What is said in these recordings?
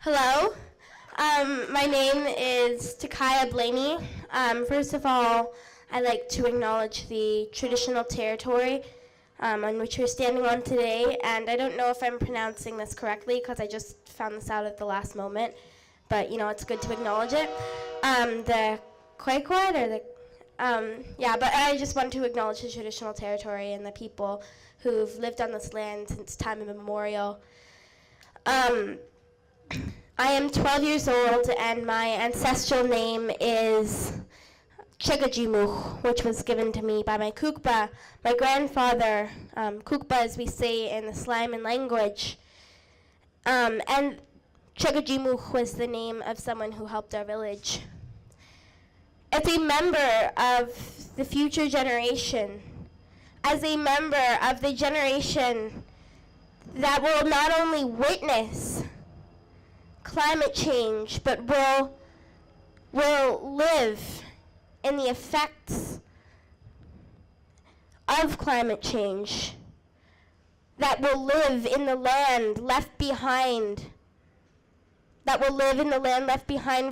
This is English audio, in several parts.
Hello, my name is Takaya Blaney. First of all, I'd like to acknowledge the traditional territory on which we're standing on today, and I don't know if I'm pronouncing this correctly because I just found this out at the last moment, but it's good to acknowledge it. The Quaquad, or the, but I just want to acknowledge the traditional territory and the people who've lived on this land since time immemorial. I am 12 years old, and my ancestral name is Chegajimuch, which was given to me by my Kukpa, my grandfather, Kukpa as we say in the Sliammon language. And Chegajimuch was the name of someone who helped our village. As a member of the future generation, as a member of the generation that will not only witness climate change, but will live in the effects of climate change, that will live in the land left behind,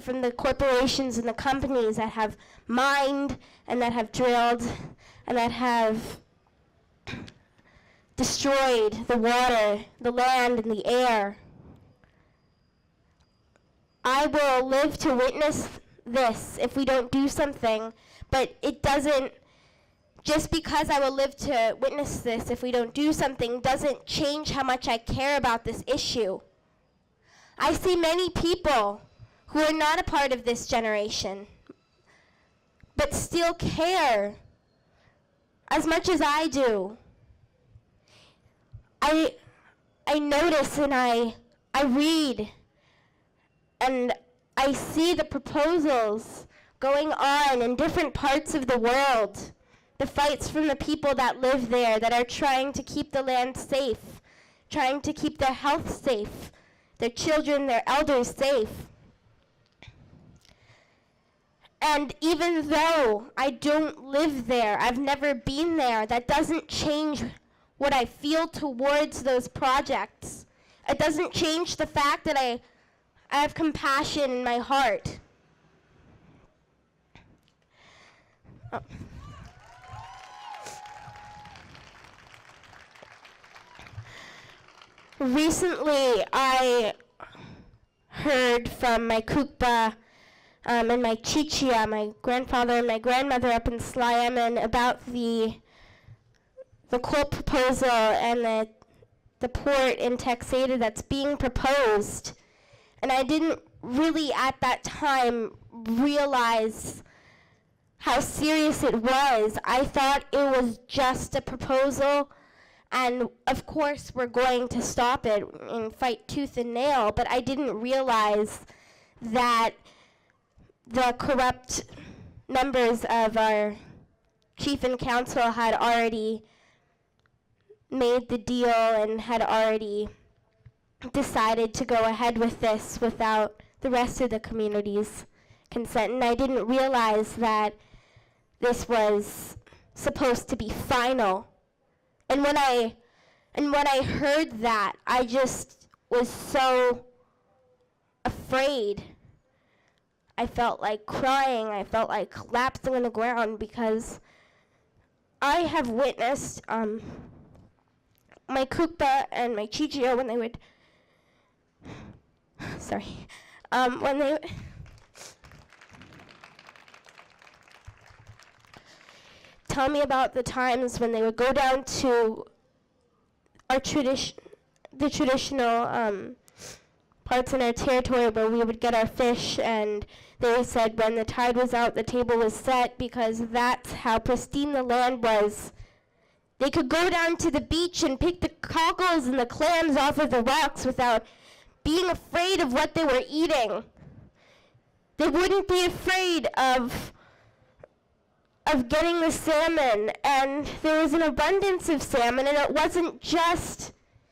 from the corporations and the companies that have mined and that have drilled and that have destroyed the water, the land, and the air. I will live to witness this if we don't do something, but it doesn't, just because I will live to witness this if we don't do something, doesn't change how much I care about this issue. I see many people who are not a part of this generation, but still care as much as I do. I notice and I read and I see the proposals going on in different parts of the world, the fights from the people that live there that are trying to keep the land safe, trying to keep their health safe, their children, their elders safe. And even though I don't live there, I've never been there, that doesn't change what I feel towards those projects. It doesn't change the fact that I have compassion in my heart. Oh. Recently, I heard from my Kukpa and my Chichia, my grandfather and my grandmother up in Sliammon, about the coal proposal and the port in Texada that's being proposed. And I didn't really at that time realize how serious it was. I thought it was just a proposal, and of course we're going to stop it and fight tooth and nail, but I didn't realize that the corrupt members of our chief and council had already made the deal and had already decided to go ahead with this without the rest of the community's consent. And I didn't realize that this was supposed to be final. And when I heard that, I just was so afraid. I felt like crying. I felt like collapsing on the ground, because I have witnessed my Kukpa and my Chichio when they would when they tell me about the times when they would go down to our the traditional parts in our territory where we would get our fish, and they said when the tide was out, the table was set, because that's how pristine the land was. They could go down to the beach and pick the cockles and the clams off of the rocks without being afraid of what they were eating. They wouldn't be afraid of getting the salmon, and there was an abundance of salmon, and it wasn't just,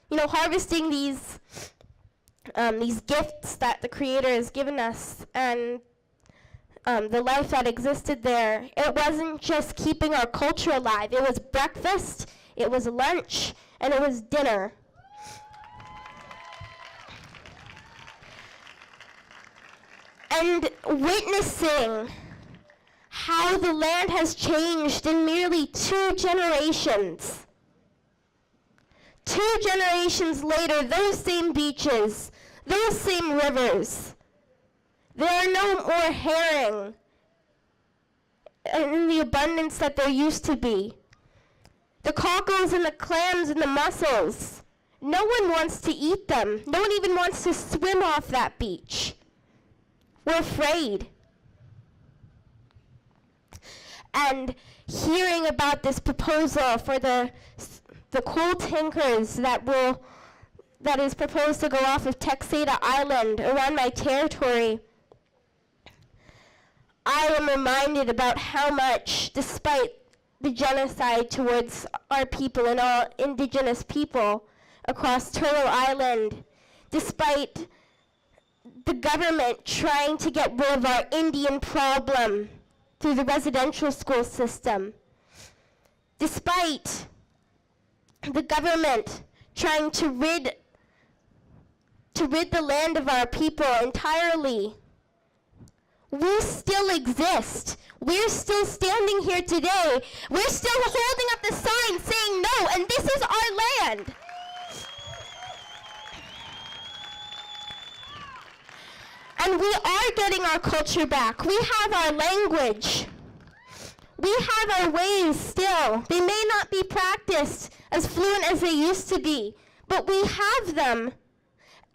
harvesting these gifts that the Creator has given us, and the life that existed there. It wasn't just keeping our culture alive. It was breakfast, it was lunch, and it was dinner. and witnessing how the land has changed in merely 2 generations. 2 generations later, those same beaches, those same rivers, there are no more herring in the abundance that there used to be. The cockles and the clams and the mussels, no one wants to eat them. No one even wants to swim off that beach. We're afraid. And hearing about this proposal for the coal tankers that is proposed to go off of Texada Island around my territory, I am reminded about how much, despite the genocide towards our people and all Indigenous people across Turtle Island, despite the government trying to get rid of our Indian problem through the residential school system, despite the government trying to rid the land of our people entirely, we still exist. We're still standing here today. We're still holding up the sign saying no, and this is our land. And we are getting our culture back. We have our language. We have our ways still. They may not be practiced as fluent as they used to be, but we have them.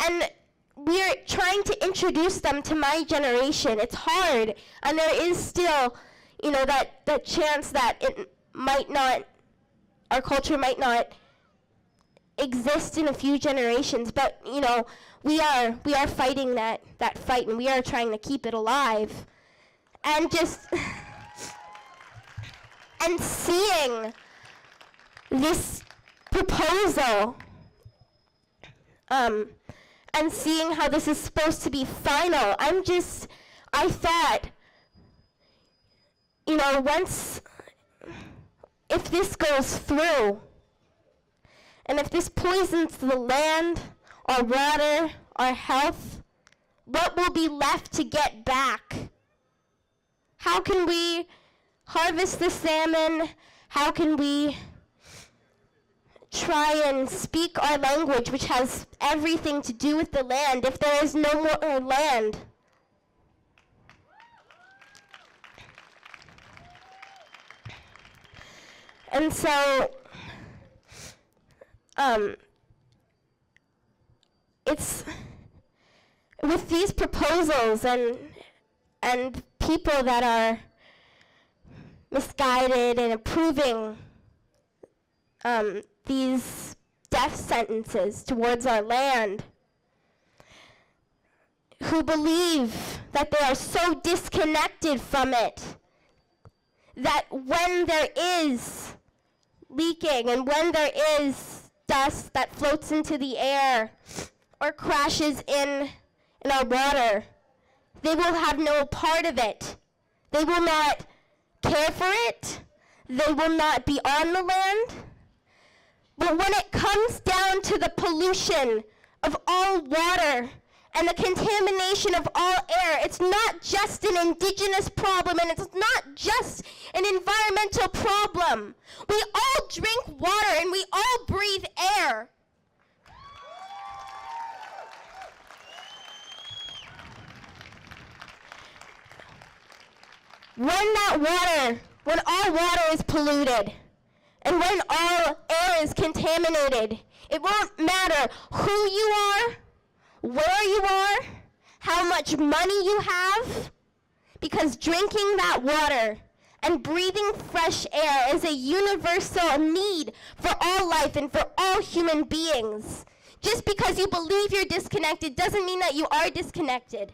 And we're trying to introduce them to my generation. It's hard, and there is still, that chance that it might not, our culture might not exist in a few generations. But we are fighting that fight, and we are trying to keep it alive. And just and seeing this proposal, and seeing how this is supposed to be final, I thought, if this goes through, and if this poisons the land, our water, our health, what will be left to get back? How can we harvest the salmon? How can we try and speak our language, which has everything to do with the land, if there is no more land? And so, it's with these proposals and people that are misguided and approving these death sentences towards our land, who believe that they are so disconnected from it that when there is leaking and when there is dust that floats into the air or crashes in our water, they will have no part of it. They will not care for it. They will not be on the land. But when it comes down to the pollution of all water and the contamination of all air, it's not just an Indigenous problem, and it's not just an environmental problem. We all drink water and we all breathe air. When all water is polluted, and when all air is contaminated, it won't matter who you are, where you are, how much money you have, because drinking that water and breathing fresh air is a universal need for all life and for all human beings. Just because you believe you're disconnected doesn't mean that you are disconnected.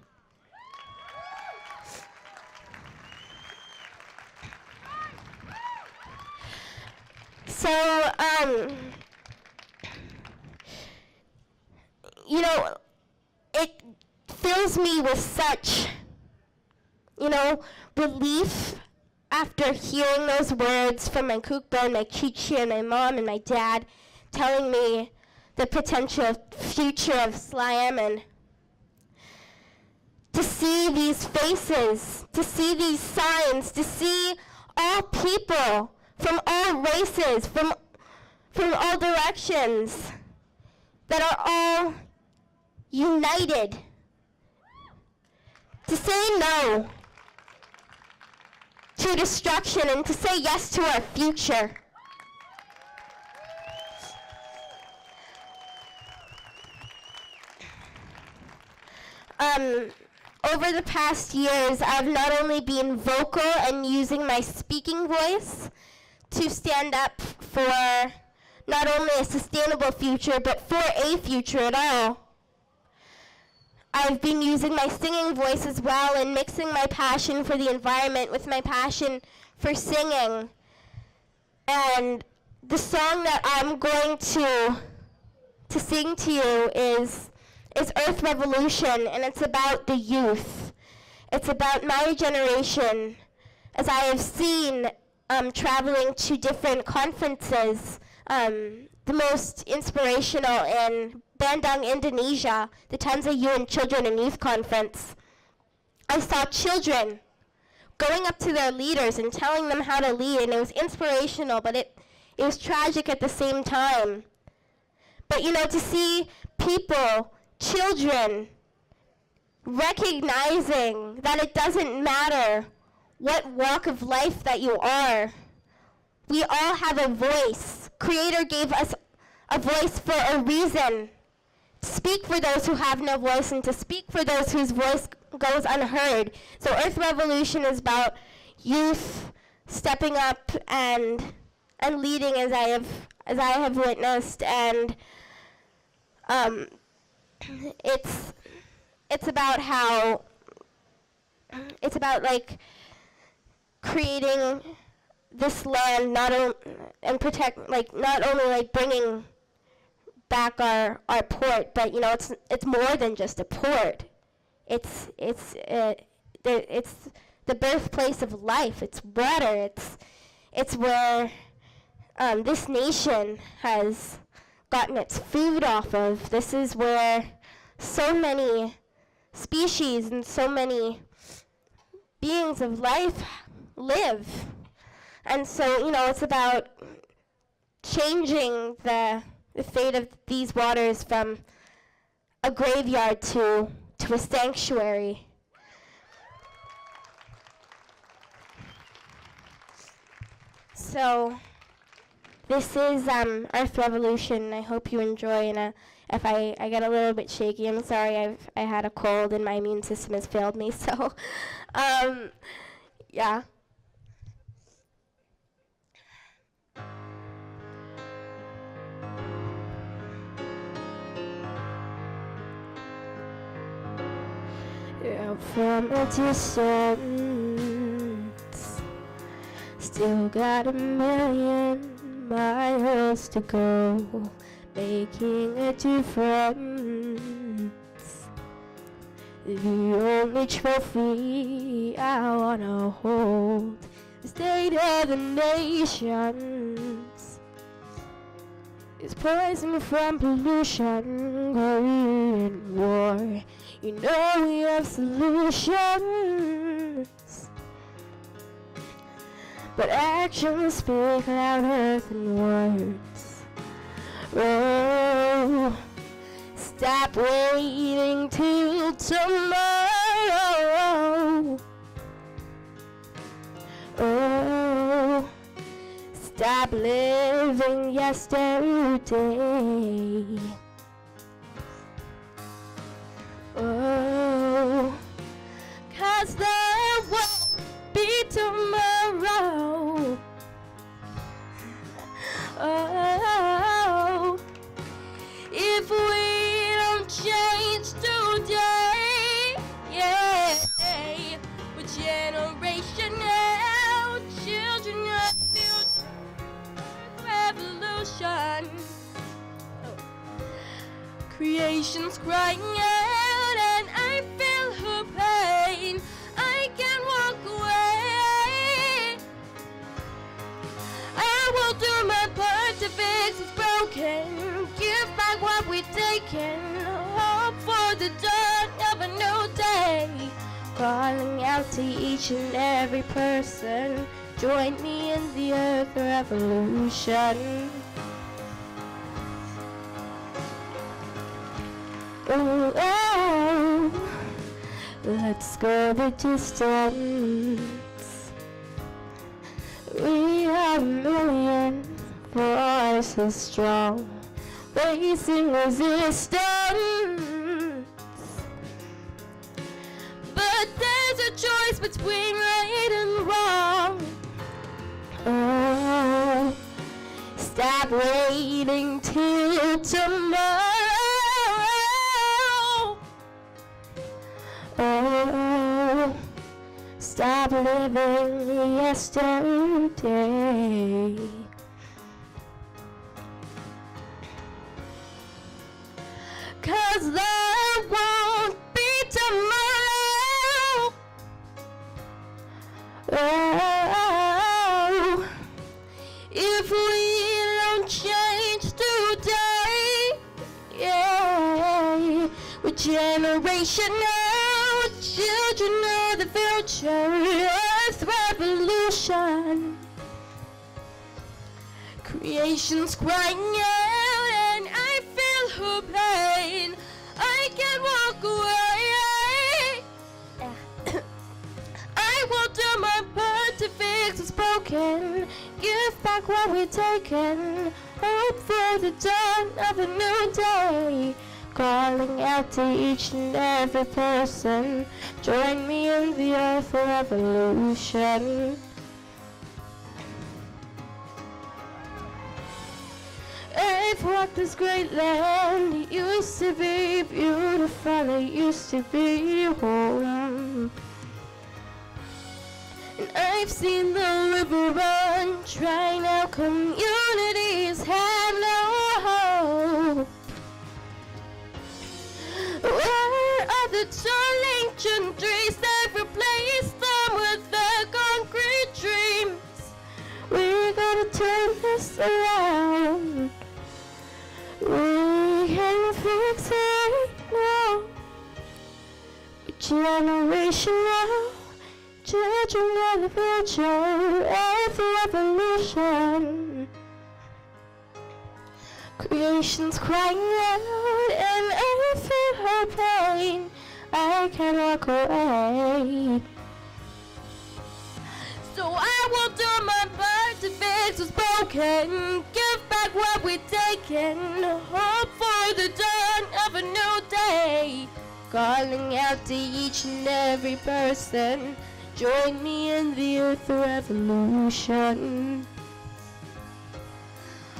So, it fills me with such, relief after hearing those words from my Kukba and my Chichi and my mom and my dad telling me the potential future of Sliammon. To see these faces, to see these signs, to see all people from all races, from all directions, that are all united, to say no to destruction and to say yes to our future. Over the past years, I've not only been vocal and using my speaking voice to stand up for not only a sustainable future, but for a future at all. I've been using my singing voice as well and mixing my passion for the environment with my passion for singing. And the song that I'm going to sing to you is Earth Revolution, and it's about the youth. It's about my generation. As I have seen traveling to different conferences, the most inspirational in Bandung, Indonesia, the Tanza UN Children and Youth Conference. I saw children going up to their leaders and telling them how to lead, and it was inspirational, but it was tragic at the same time. But to see people, children, recognizing that it doesn't matter what walk of life that you are, we all have a voice. Creator gave us a voice for a reason. To speak for those who have no voice and to speak for those whose voice goes unheard. So Earth Revolution is about youth stepping up and leading as I have witnessed, and it's about how it's about like creating this land not only bringing back our port, but it's more than just a port. It's the birthplace of life. It's water. It's where this nation has gotten its food off of. This is where so many species and so many beings of life live. And so, it's about changing the fate of these waters from a graveyard to a sanctuary. So this is Earth Revolution. I hope you enjoy, and if I get a little bit shaky, I'm sorry. I had a cold and my immune system has failed me, so yeah. Yeah, from a distance, still got a million miles to go, making a difference. The only trophy I wanna hold, the state of the nations, is poison from pollution, greed and war. We have solutions, but actions speak louder than words. Oh, stop waiting till tomorrow. Oh, stop living yesterday. Oh, 'cause there won't be tomorrow. Oh, if we don't change today, yeah, we're generation now, children of future revolution. Oh. Creation's crying out, and I feel her pain. I can't walk away. I will do my part to fix what's broken, give back what we've taken, hope for the dawn of a new day. to each and every person. Join me in the earth revolution. Oh, oh, let's go the distance. We are millions, voices strong, facing resistance. But there's a choice between right and wrong. Oh, stop waiting till tomorrow. Oh, stop living yesterday. Cause there won't be tomorrow. Oh, if we don't change today, yeah, we're generational, children of the future, Earth revolution. Creation's crying out and I feel her pain. I can't walk away. I will do my part to fix what's broken. Give back what we've taken. Hope for the dawn of a new day. Calling out to each and every person. Join me in the earth revolution. I've walked this great land. It used to be beautiful. It used to be home. And I've seen the river run, trying out communities have no hope. Where are the tall ancient trees that replaced them with the concrete dreams? We gotta turn this around. We can fix it now. Generational, children of the future, Earth revolution. Creation's crying out and I feel her pain. I can't walk away. So I will do my part to fix what's broken. Give back what we've taken. Hope for the dawn of a new day. Calling out to each and every person. Join me in the earth revolution.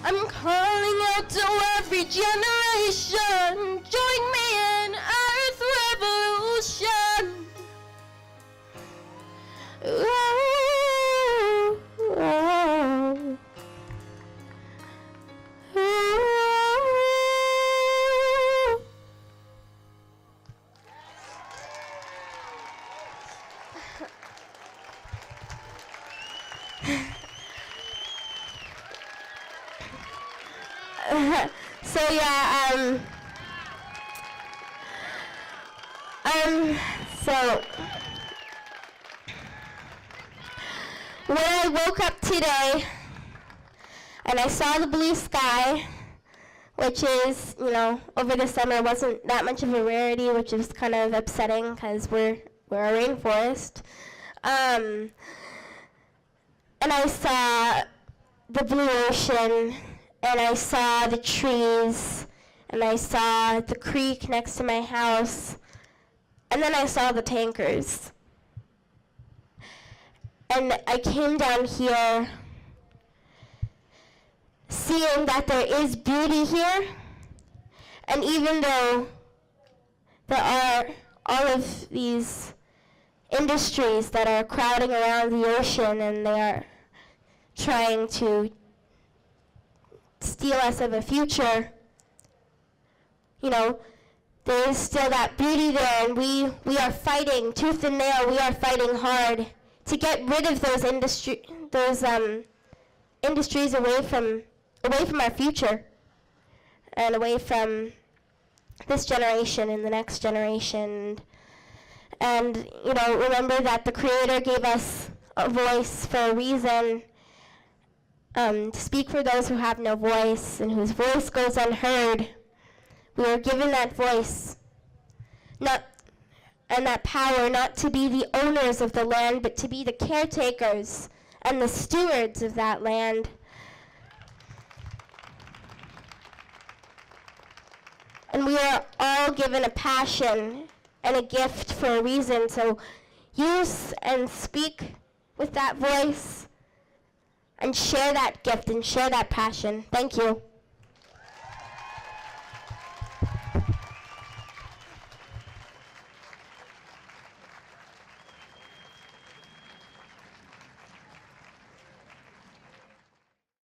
I'm calling out to every generation. Join me in earth revolution. Oh, oh, oh. So yeah, so when I woke up today and I saw the blue sky, which is, you know, over the summer wasn't that much of a rarity, which is kind of upsetting because we're a rainforest. And I saw the blue ocean, and I saw the trees, and I saw the creek next to my house, and then I saw the tankers. And I came down here seeing that there is beauty here, and even though there are all of these industries that are crowding around the ocean and they are trying to steal us of a future, you know, there is still that beauty there, and we are fighting tooth and nail. We are fighting hard to get rid of those industries away from our future and away from this generation and the next generation. And, remember that the Creator gave us a voice for a reason, to speak for those who have no voice and whose voice goes unheard. We are given that voice, and that power, not to be the owners of the land, but to be the caretakers and the stewards of that land. And we are all given a passion and a gift for a reason, so use and speak with that voice and share that gift and share that passion. Thank you.